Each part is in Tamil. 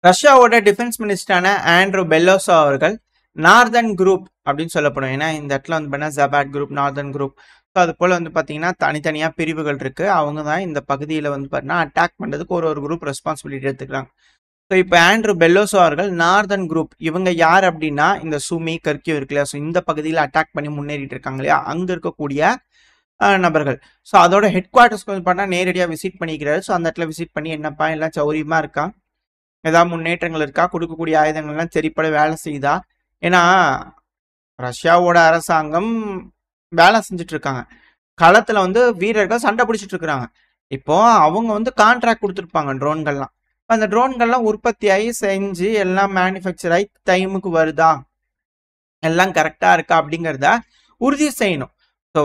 ரஷ்யாவோட டிஃபென்ஸ் மினிஸ்டரான ஆண்ட்ரூ பெல்லோசோ அவர்கள் நார்தர்ன் குரூப் அப்படின்னு சொல்லப்படும். ஏன்னா இந்த இடத்துல வந்து பார்த்தீங்கன்னா ஜபாட் குரூப், நார்தர்ன் குரூப், ஸோ அது போல் வந்து பார்த்தீங்கன்னா தனித்தனியாக பிரிவுகள் இருக்குது. அவங்க தான் இந்த பகுதியில் வந்து பார்த்தீங்கன்னா அட்டாக் பண்ணுறதுக்கு ஒரு குரூப் ரெஸ்பான்சிபிலிட்டி எடுத்துக்கிறாங்க. ஸோ இப்போ ஆண்ட்ரூ பெல்லோசோ அவர்கள் நார்தர்ன் குரூப் இவங்க யார் அப்படின்னா இந்த சுமி கர்கியூ இருக்கு இல்லையா, ஸோ இந்த பகுதியில் அட்டாக் பண்ணி முன்னேறிட்டு இருக்காங்க இல்லையா, அங்கே இருக்கக்கூடிய நபர்கள். ஸோ அதோட ஹெட் குவார்ட்டர்ஸ்க்கு வந்து பார்த்தா நேரடியாக விசிட் பண்ணிக்கிறாரு. ஸோ அந்த இடத்துல விசிட் பண்ணி என்னப்பா எல்லாம் சௌரியமாக இருக்கா, ஏதாவது முன்னேற்றங்கள் இருக்கா, கொடுக்கக்கூடிய ஆயுதங்கள்லாம் சரிப்பட வேலை செய்யுதா? ஏன்னா ரஷ்யாவோட அரசாங்கம் வேலை செஞ்சுட்டு இருக்காங்க, களத்துல வந்து வீரர்கள் சண்டை பிடிச்சிட்டு இருக்கிறாங்க. இப்போ அவங்க வந்து கான்ட்ராக்ட் கொடுத்துருப்பாங்க ட்ரோன்கள்லாம். அந்த ட்ரோன்கள்லாம் உற்பத்தி ஆகி செஞ்சு எல்லாம் மேனுஃபேக்சர் ஆகி டைமுக்கு வருதா, எல்லாம் கரெக்டா இருக்கா அப்படிங்கிறத உறுதி செய்யணும். ஸோ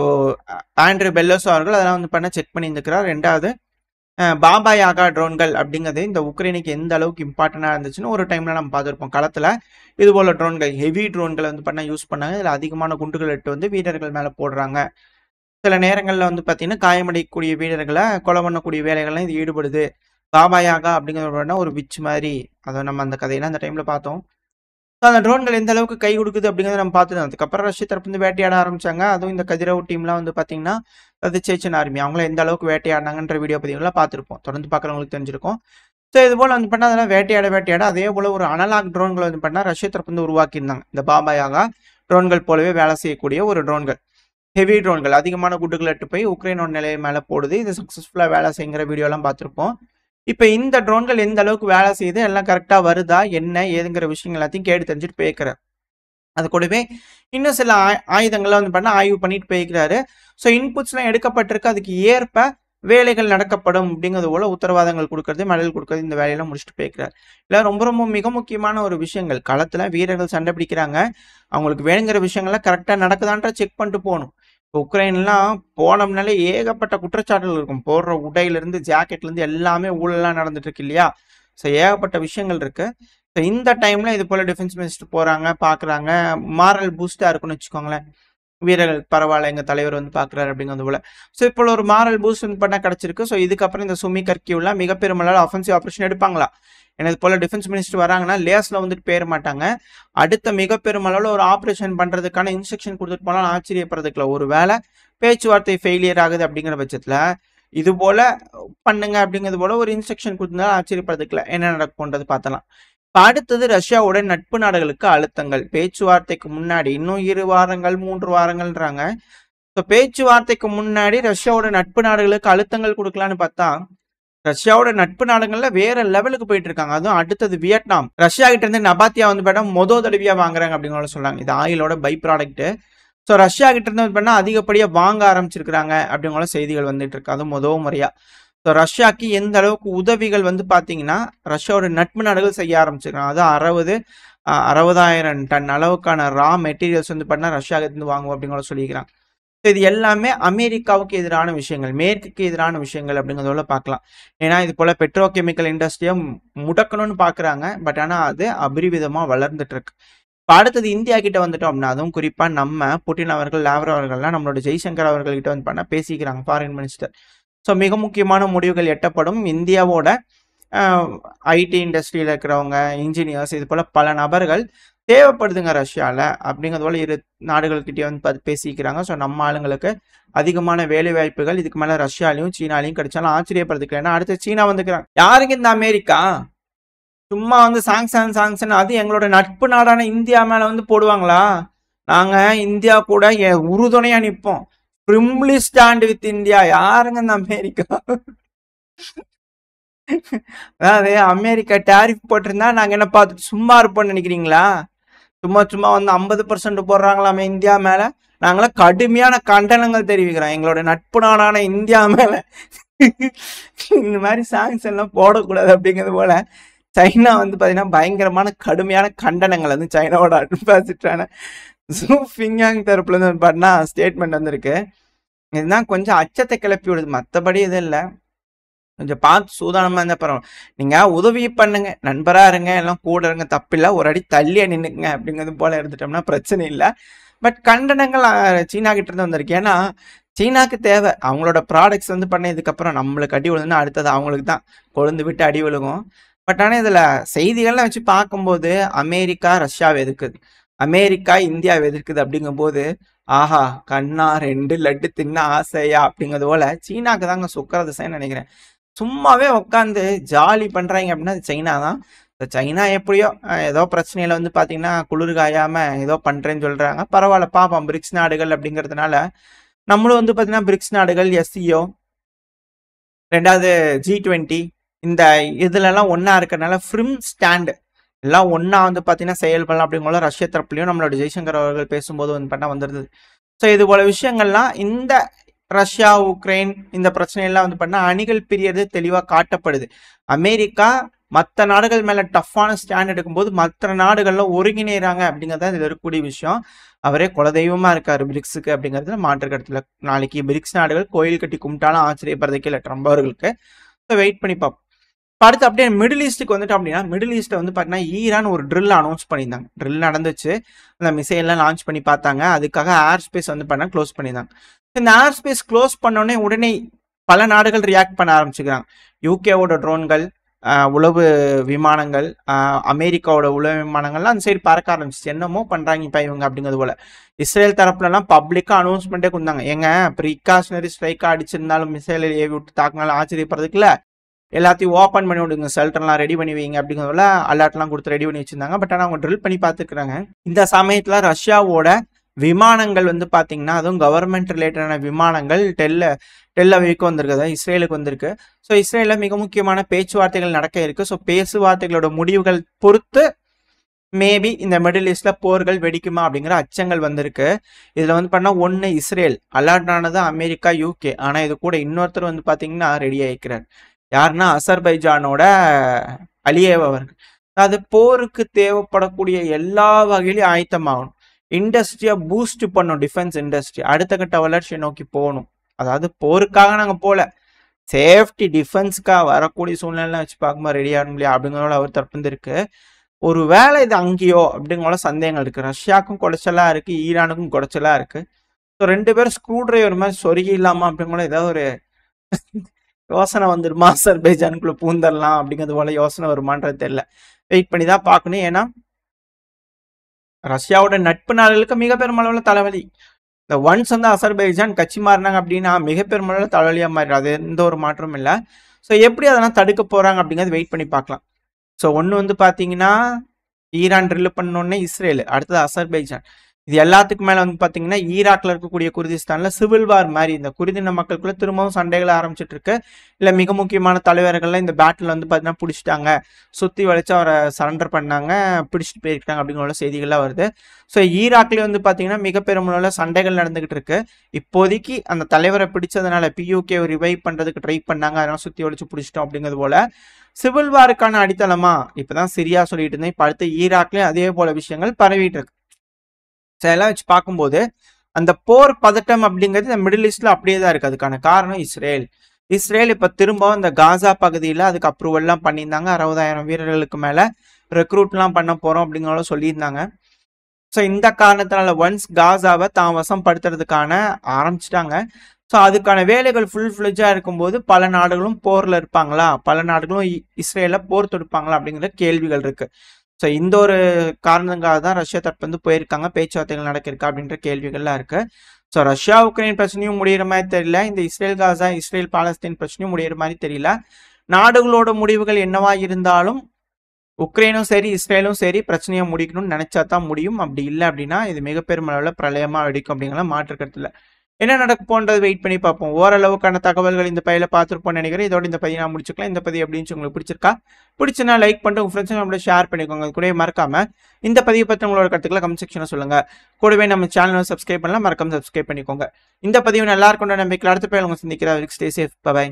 ஆண்ட்ரூ பெல்லோசோ அவர்கள் அதெல்லாம் வந்து பண்ண செக் பண்ணி இருந்துக்கிறார். ரெண்டாவது பாபா யாகா ட்ரோன்கள் அப்படிங்கிறது இந்த உக்ரைனுக்கு எந்த அளவுக்கு இம்பார்ட்டண்டாக இருந்துச்சுன்னு ஒரு டைம்ல நம்ம பார்த்துருப்போம். களத்தில் இது போல ட்ரோன்கள், ஹெவி ட்ரோன்களை வந்து பண்ண யூஸ் பண்ணாங்க. இதில் அதிகமான குண்டுகள் எடுத்து வந்து வீரர்கள் மேலே போடுறாங்க. சில நேரங்களில் வந்து பார்த்தீங்கன்னா காயமடையக்கூடிய வீரர்களை கொலை பண்ணக்கூடிய வேலைகள்லாம் இது ஈடுபடுது. பாபா யாகா அப்படிங்கிற ஒரு விச் மாதிரி, அதை நம்ம அந்த கதையெல்லாம் அந்த டைம்ல பார்த்தோம். அந்த ட்ரோன்கள் எந்த அளவுக்கு கை கொடுக்குது அப்படிங்கிறத நம்ம பார்த்துருந்தோம். அதுக்கப்புறம் ரஷ்ய தரப்பு வந்து வேட்டையாட ஆரம்பிச்சாங்க. அதுவும் இந்த கதிரவ் டீம்லாம் வந்து பார்த்தீங்கன்னா அது சேச்சன் ஆர்மி, அவங்களும் எந்த அளவுக்கு வேட்டையாடினாங்கன்ற வீடியோ பதிவுலாம் பார்த்துருப்போம். தொடர்ந்து பார்க்குறவங்களுக்கு தெரிஞ்சிருக்கும். ஸோ இது போல் வந்து பண்ணால் அதெல்லாம் வேட்டையாட அதே போல் ஒரு அனலாக் ட்ரோன்களை வந்து பண்ணால் ரஷ்ய தரப்பு வந்து உருவாக்கியிருந்தாங்க. இந்த பாபா யாகா ட்ரோன்கள் போலவே வேலை செய்யக்கூடிய ஒரு ட்ரோன்கள், ஹெவி ட்ரோன்கள், அதிகமான குண்டுகள் எட்டு போய் உக்ரைனோட நிலையை மேலே போடுது. இது சக்ஸஸ்ஃபுல்லாக வேலை செய்கிற வீடியோலாம் பார்த்துருப்போம். இப்போ இந்த ட்ரோன்கள் எந்த அளவுக்கு வேலை செய்யுது, எல்லாம் கரெக்டாக வருதா என்ன ஏதுங்கிற விஷயங்கள் எல்லாத்தையும் கேட்டு தெரிஞ்சுட்டு போய்க்கிறேன். அது கூடவே இன்னும் சில ஆயுதங்கள்லாம் வந்து பண்ண ஆய்வு பண்ணிட்டு போய்க்கிறாரு. ஸோ இன்புட்ஸ்லாம் எடுக்கப்பட்டிருக்கு, அதுக்கு ஏற்ப வேலைகள் நடக்கப்படும் அப்படிங்கிறது போல உத்தரவாதங்கள் கொடுக்கறது, மெடல் கொடுக்கறது, இந்த வேலையெல்லாம் முடிச்சுட்டு போய்க்கிறார். இல்லை ரொம்ப மிக முக்கியமான ஒரு விஷயங்கள், களத்தில் வீரர்கள் சண்டை பிடிக்கிறாங்க, அவங்களுக்கு வேணுங்கிற விஷயங்கள்லாம் கரெக்டாக நடக்குதான்ற செக் பண்ணிட்டு போகணும். உக்ரைன்லாம் போனோம்னாலே ஏகப்பட்ட குற்றச்சாட்டுகள் இருக்கும். போடுற உடையிலிருந்து ஜாக்கெட்லேருந்து எல்லாமே ஊழலாம் நடந்துட்டு இருக்கு இல்லையா. ஸோ ஏகப்பட்ட விஷயங்கள் இருக்கு. ஸோ இந்த டைம்ல இது போல டிஃபென்ஸ் மினிஸ்டர் போறாங்க, பார்க்குறாங்க, மாரல் பூஸ்டா இருக்குன்னு வச்சுக்கோங்களேன். வீரர்கள் பரவாயில்ல, எங்க தலைவர் வந்து பார்க்குறாரு அப்படிங்கிறது போல. ஸோ இப்போ ஒரு மாரல் பூஸ்ட் வந்து பண்ண கிடைச்சிருக்கு. ஸோ இதுக்கப்புறம் இந்த சுமி கர்கியூலாம் மிகப்பெருமளவு அஃபென்சிவ் ஆப்ரேஷன் எடுப்பாங்களா? ஏன்னா இது போல டிஃபென்ஸ் மினிஸ்டர் வராங்கன்னா லேஸ்ல வந்துட்டு போயிட மாட்டாங்க. அடுத்த மிகப்பெருமளவில் ஒரு ஆப்ரேஷன் பண்றதுக்கான இன்ஸ்ட்ரக்ஷன் கொடுத்துட்டு போனாலும் ஆச்சரியப்படுறதுக்குல. ஒரு வேளை பேச்சுவார்த்தை ஃபெயிலியர் ஆகுது அப்படிங்கிற பட்சத்துல இது போல பண்ணுங்க அப்படிங்கிறது போல ஒரு இன்ஸ்ட்ரக்ஷன் கொடுத்திருந்தாலும் ஆச்சரியப்படுறதுக்குல. என்ன நடக்கும்ன்றது பார்த்தலாம். அடுத்தது ரஷ்யாவோட நட்பு நாடுகளுக்கு அழுத்தங்கள். பேச்சுவார்த்தைக்கு முன்னாடி இன்னும் 2 வாரங்கள் 3 வாரங்கள்ன்றாங்க. ஸோ பேச்சுவார்த்தைக்கு முன்னாடி ரஷ்யாவோட நட்பு நாடுகளுக்கு அழுத்தங்கள் கொடுக்கலான்னு பார்த்தா ரஷ்யாவோட நட்பு நாடுகள்ல வேற லெவலுக்கு போயிட்டு இருக்காங்க. அதுவும் அடுத்தது வியட்நாம், ரஷ்யா கிட்ட இருந்து நபாத்தியா வந்து பார்த்தா மொதல் தடவையா வாங்குறாங்க அப்படிங்கிற சொல்றாங்க. இது ஆயிலோட பை ப்ராடக்ட். ஸோ ரஷ்யா கிட்ட இருந்து வந்து பண்ணா அதிகப்படியா வாங்க ஆரம்பிச்சிருக்கிறாங்க அப்படிங்கிற செய்திகள் வந்துட்டு இருக்கு. அது முதல் முறையா. ஸோ ரஷ்யாக்கு எந்த அளவுக்கு உதவிகள் வந்து பார்த்தீங்கன்னா ரஷ்யாவோட நட்பு நாடுகள் செய்ய ஆரம்பிச்சிருக்காங்க. அது 60,000 டன் அளவுக்கான ரா மெட்டீரியல்ஸ் வந்து பண்ணா ரஷ்யா இருந்து வாங்குவோம் அப்படிங்கிற சொல்லிக்கிறாங்க. இது எல்லாமே அமெரிக்காவுக்கு எதிரான விஷயங்கள், மேற்குக்கு எதிரான விஷயங்கள் அப்படிங்கிறதோட பார்க்கலாம். ஏன்னா இது போல பெட்ரோகெமிக்கல் இண்டஸ்ட்ரியை முடக்கணும்னு பார்க்குறாங்க. பட் ஆனால் அது அபரிவிதமாக வளர்ந்துட்டு இருக்கு. இப்போ அடுத்தது இந்தியா கிட்ட வந்துட்டோம் அப்படின்னா, அதுவும் குறிப்பாக நம்ம புட்டின் அவர்கள், லாவ்ரோ அவர்கள்லாம் நம்மளோட ஜெய்சங்கர் அவர்கள்கிட்ட வந்து பண்ண பேசிக்கிறாங்க, ஃபாரின் மினிஸ்டர். ஸோ மிக முக்கியமான முடிவுகள் எட்டப்படும். இந்தியாவோட ஐடி இண்டஸ்ட்ரியில் இருக்கிறவங்க, இன்ஜினியர்ஸ், இது போல பல நபர்கள் தேவைப்படுதுங்க ரஷ்யாவில் அப்படிங்கிறது போல 2 நாடுகள்கிட்டயே வந்து பேசிக்கிறாங்க. ஸோ நம்ம ஆளுங்களுக்கு அதிகமான வேலை வாய்ப்புகள் இதுக்கு மேலே ரஷ்யாலையும் சீனாலையும் கிடைச்சாலும் ஆச்சரியப்படுறதுக்கு. ஏன்னா அடுத்து சீனா வந்துக்கிறாங்க. யாருங்க இந்த அமெரிக்கா சும்மா வந்து சாங்ஷன் அது எங்களோட நட்பு நாடான இந்தியா மேலே வந்து போடுவாங்களா? நாங்கள் இந்தியா கூட உறுதுணையா நிற்போம். ஃபிர்ம்லி ஸ்டாண்ட் வித் இந்தியா. யாருங்க இந்த அமெரிக்கா? அதாவது அமெரிக்கா டேரிஃப் போட்டிருந்தா நாங்கள் என்ன பார்த்துட்டு சும்மா இருப்போம்னு நினைக்கிறீங்களா? சும்மா வந்து 50% போடுறாங்களாமே இந்தியா மேல. நாங்களாம் கடுமையான கண்டனங்கள் தெரிவிக்கிறோம் எங்களோட நட்பு நாடான இந்தியா மேல. இந்த மாதிரி சாங்ஸ் எல்லாம் போடக்கூடாது அப்படிங்கிறது போல சைனா வந்து பார்த்தீங்கன்னா பயங்கரமான கடுமையான கண்டனங்கள் வந்து சைனாவோட அட்பாசிட்டான ஃபிங்யாங் தரப்புல இருந்து பார்த்தீங்கன்னா ஸ்டேட்மெண்ட் வந்திருக்கு. இதுதான் கொஞ்சம் அச்சத்தை கிளப்பி விடுது, மற்றபடி எதுவும் இல்லை. கொஞ்சம் பார்த்து சூதானமாக இருந்தால் பரவாயில்ல. நீங்கள் உதவி பண்ணுங்க, நண்பராக இருங்க, எல்லாம் கூட இருங்க, தப்பில்லை. ஒரு அடி தள்ளியே நின்றுங்க அப்படிங்கிறது போல இருந்துட்டோம்னா பிரச்சனை இல்லை. பட் கண்டனங்கள் சீனா கிட்ட இருந்து வந்திருக்கு. ஏன்னா சீனாக்கு தேவை அவங்களோட ப்ராடக்ட்ஸ் வந்து பண்ணதுக்கப்புறம் நம்மளுக்கு அடி விழுதுன்னா அடுத்தது அவங்களுக்கு தான் கொழுந்து விட்டு அடி விழுகும். பட் ஆனா இதுல செய்திகள்லாம் வச்சு பார்க்கும்போது அமெரிக்கா ரஷ்யாவை எதிர்க்குது, அமெரிக்கா இந்தியாவை எதிர்க்குது அப்படிங்கும்போது ஆஹா கண்ணா 2 லட்டு தின்ன ஆசையா அப்படிங்கிறது போல சீனாக்கு தாங்க சுக்கர திசைன்னு நினைக்கிறேன். சும்மாவே உட்காந்து ஜாலி பண்றாங்க அப்படின்னா அது சைனா தான். சைனா எப்படியோ ஏதோ பிரச்சனையில வந்து பாத்தீங்கன்னா குளிர் காயாம ஏதோ பண்றேன்னு சொல்றாங்க. பரவாயில்ல பாப்போம். பிரிக்ஸ் நாடுகள் அப்படிங்கிறதுனால நம்மளும் வந்து பாத்தீங்கன்னா பிரிக்ஸ் நாடுகள், எஸ்சிஓ, ரெண்டாவது G20 இந்த இதுல எல்லாம் ஒன்னா இருக்கிறதுனால ஃப்ரிம் ஸ்டாண்ட் எல்லாம் ஒன்னா வந்து பாத்தீங்கன்னா செயல்படலாம் அப்படிங்கிற ரஷ்ய தரப்புலையும் நம்மளோட ஜெய்சங்கர் அவர்கள் பேசும்போது வந்து பண்ண வந்துருது. ஸோ இது போல விஷயங்கள்லாம் இந்த ரஷ்யா உக்ரைன் இந்த பிரச்சனையெல்லாம் வந்து பண்ணா அணிகள் பிரியறது தெளிவாக காட்டப்படுது. அமெரிக்கா மற்ற நாடுகள் மேல டஃப்பான ஸ்டாண்ட் எடுக்கும்போது மற்ற நாடுகள்லாம் ஒருங்கிணைறாங்க அப்படிங்கிறத இது இருக்கக்கூடிய விஷயம். அவரே குலதெய்வமா இருக்காரு பிரிக்ஸுக்கு அப்படிங்கிறதுல மாற்று கருத்துல. நாளைக்கு பிரிக்ஸ் நாடுகள் கோயில் கட்டி கும்பிட்டாலும் ஆச்சரியப்படுறதுக்கு இல்லை ட்ரம்ப் அவர்களுக்கு. ஸோ வெயிட் பண்ணி பார்ப்போம். அடுத்து அப்படியே மிடில் ஈஸ்ட்டுக்கு வந்துட்டு அப்படின்னா மிடில் ஈஸ்ட்டை வந்து பார்த்தீங்கன்னா ஈரான் ஒரு ட்ரில் அனௌன்ஸ் பண்ணியிருந்தாங்க. ட்ரில் நடந்துச்சு, அந்த மிசைல்லாம் லான்ச் பண்ணி பார்த்தாங்க. அதுக்காக ஏர் ஸ்பேஸ் வந்து பண்ண க்ளோஸ் பண்ணியிருந்தாங்க. இந்த ஏர் ஸ்பேஸ் க்ளோஸ் பண்ணோடனே உடனே பல நாடுகள் ரியாக்ட் பண்ண ஆரம்பிச்சுக்கிறாங்க. யூகேவோட ட்ரோன்கள், உளவு விமானங்கள், அமெரிக்காவோட உளவு விமானங்கள்லாம் அந்த சைடு பறக்க ஆரம்பிச்சிச்சு. என்னமோ பண்ணுறாங்க இப்போ இவங்க அப்படிங்கிறது போல. இஸ்ரேல் தரப்புலலாம் பப்ளிக்காக அனௌன்ஸ்மெண்ட்டே கொடுத்தாங்க. ஏங்க ப்ரிகாஷனரி ஸ்ட்ரைக்காக அடிச்சிருந்தாலும் மிசைலை ஏவி விட்டு தாக்குனாலும் ஆச்சரியப்படுறதுக்குல எல்லாத்தையும் ஓப்பன் பண்ணி விடுங்க, ஷெல்டர்லாம் ரெடி பண்ணி வைங்க அப்படிங்கிறதுல அலர்ட்லாம் கொடுத்து ரெடி பண்ணி வச்சிருந்தாங்க. பட் ஆனால் அவங்க ட்ரில் பண்ணி பார்த்துக்கிறாங்க. இந்த சமயத்தில் ரஷ்யாவோட விமானங்கள் வந்து பார்த்தீங்கன்னா அதுவும் கவர்மெண்ட் ரிலேட்டடான விமானங்கள் டெல்லவிக்கு வந்திருக்கு, இஸ்ரேலுக்கு வந்திருக்கு. ஸோ இஸ்ரேலில் மிக முக்கியமான பேச்சுவார்த்தைகள் நடக்க இருக்கு. ஸோ பேச்சுவார்த்தைகளோட முடிவுகள் பொறுத்து மேபி இந்த மிடில் ஈஸ்ட்ல போர்கள் வெடிக்குமா அப்படிங்கிற அச்சங்கள் வந்திருக்கு. இதுல வந்து பண்ணா ஒன்னு இஸ்ரேல் அலர்ட் ஆனது, அமெரிக்கா, யூகே. ஆனா இது கூட இன்னொருத்தர் வந்து பாத்தீங்கன்னா ரெடி ஆயிக்கிறார். யாருன்னா அசர்பைஜானோட அலியேவ் அவர்கள். அது போருக்கு தேவைப்படக்கூடிய எல்லா வகையிலும் ஆயத்தமாகணும். இண்டஸ்ட்ரியை பூஸ்ட் பண்ணும், டிஃபென்ஸ் இண்டஸ்ட்ரி அடுத்த கட்ட வளர்ச்சியை நோக்கி போகணும். அதாவது போருக்காக நாங்கள் போல, சேஃப்டி டிஃபென்ஸ்க்காக வரக்கூடிய சூழ்நிலை வச்சு பார்க்கும்போது ரெடி ஆகணும் இல்லையா அப்படிங்கிறோட அவர் தரப்பு இருக்கு. ஒரு வேலை இது அங்கேயோ அப்படிங்கிற சந்தேகங்கள் இருக்கு. ரஷ்யாவுக்கும் குடைச்சலா இருக்கு, ஈரானுக்கும் குடைச்சலா இருக்கு. ஸோ 2 பேரும் ஸ்க்ரூ டிரைவர் மாதிரி சொருகி இல்லாமா அப்படிங்கிற ஏதாவது ஒரு யோசனை வந்துருமா, அசர்பைஜானுக்குள்ள பூந்தரலாம் அப்படிங்கிறது போல யோசனை வருமானது தெரியல. வெயிட் பண்ணி தான் பார்க்கணும். ஏன்னா ரஷ்யாவோட நட்பு நாடுகளுக்கு மிக பெருமளவில் தலைவலி. இந்த ஒன்ஸ் வந்து அசர்பைஜான் கட்சி மாறினாங்க அப்படின்னா மிக பெருமளவில் தலைவலியா மாறிடும். அது எந்த ஒரு மாற்றமும் இல்லை. ஸோ எப்படி அதெல்லாம் தடுக்க போறாங்க அப்படிங்கிறது வெயிட் பண்ணி பார்க்கலாம். ஸோ ஒன்று வந்து பார்த்தீங்கன்னா ஈரான் ட்ரில் பண்ணோன்னே இஸ்ரேல், அடுத்தது அசர்பைஜான். இது எல்லாத்துக்கும் மேலே வந்து பார்த்தீங்கன்னா ஈராக்ல இருக்கக்கூடிய குர்திஸ்தான்ல சிவில் வார் மாதிரி இந்த குர்தின மக்களுக்குள்ள திரும்பவும் சண்டைகள் ஆரம்பிச்சிட்டு இருக்கு. இல்லை மிக முக்கியமான தலைவர்கள்லாம் இந்த பேட்டில் வந்து பார்த்தீங்கன்னா பிடிச்சிட்டாங்க, சுற்றி வளைச்சு அவரை சரண்டர் பண்ணாங்க, பிடிச்சிட்டு போயிருக்காங்க அப்படிங்கிற செய்திகள்லாம் வருது. ஸோ ஈராக்லேயே வந்து பார்த்தீங்கன்னா மிக பெருமளவில் சண்டைகள் நடந்துகிட்டு இருக்கு. இப்போதைக்கு அந்த தலைவரை பிடிச்சதுனால பியூகே ரிவைவ் பண்ணுறதுக்கு ட்ரை பண்ணாங்க, அதனால சுற்றி வளைச்சு பிடிச்சிட்டோம் அப்படிங்கிறது போல சிவில் வாருக்கான அடித்தளமா இப்பதான் சிரியா சொல்லிட்டு இருந்தேன். இப்போ அடுத்து ஈராக்லயும் அதே போல விஷயங்கள் பரவிட்டு இருக்கு. எல்லாம் வச்சு பார்க்கும்போது அந்த போர் பதட்டம் அப்படிங்கிறது இந்த மிடில் ஈஸ்ட்ல அப்படியே தான் இருக்கு. அதுக்கான காரணம் இஸ்ரேல் இப்ப திரும்பவும் இந்த காசா பகுதியில அதுக்கு அப்ரூவல் எல்லாம் பண்ணியிருந்தாங்க. 60,000 வீரர்களுக்கு மேல ரெக்ரூட் எல்லாம் பண்ண போறோம் அப்படிங்கிறத சொல்லியிருந்தாங்க. ஸோ இந்த காரணத்தினால ஒன்ஸ் காசாவை தான் வசம் படுத்துறதுக்கான ஆரம்பிச்சிட்டாங்க. ஸோ அதுக்கான வேலைகள் ஃபுல் ஃபிளெஜா இருக்கும்போது பல நாடுகளும் போர்ல இருப்பாங்களா, பல நாடுகளும் இஸ்ரேல போர் தொடுப்பாங்களா அப்படிங்கிற கேள்விகள் இருக்கு. ஸோ இந்த ஒரு காரணங்காக தான் ரஷ்யா தரப்பு வந்து போயிருக்காங்க, பேச்சுவார்த்தைகள் நடக்கிருக்கா அப்படின்ற கேள்விகள்லாம் இருக்கு. ஸோ ரஷ்யா உக்ரைன் பிரச்சனையும் முடிகிற மாதிரி தெரியல, இந்த இஸ்ரேல் காசா இஸ்ரேல் பாலஸ்தீன் பிரச்சனையும் முடிகிற மாதிரி தெரியல. நாடுகளோட முடிவுகள் என்னவா இருந்தாலும் உக்ரைனும் சரி இஸ்ரேலும் சரி பிரச்சனையை முடிக்கணும்னு நினைச்சா தான் முடியும். அப்படி இல்லை அப்படின்னா இது மிக பெருமளவில் பிரளயமா வெடிக்கும் அப்படிங்கிற மாற்று கருத்துல. என்ன நடக்க போன்றது வெயிட் பண்ணி பார்ப்போம். ஓரளவுக்கான தகவல்கள் இந்த பையில பார்த்துருப்போம்னு நினைக்கிறேன். இதோட இந்த பதிவு நான் முடிச்சுக்கலாம். இந்த பதிவு அப்படின்னு உங்களுக்கு பிடிச்சிருந்தா லைக் பண்ணிட்டு உங்க ஃப்ரெண்ட்ஸ் நம்மளோட ஷேர் பண்ணிக்கோங்க. கூட மறக்காம இந்த பதிவை பற்றி உங்களோட கருத்துக்களை கமெண்ட் செக்ஷன்ல சொல்லுங்க. கூடவே நம்ம சேனலை சப்ஸ்கிரைப் பண்ணலாம், மறக்காம சப்ஸ்கிரைப் பண்ணிக்கோங்க. இந்த பதிவு நல்லா இருக்கும் நம்பிக்கையில் அடுத்த பேர் உங்க சந்திக்கிறேன். Stay safe, by.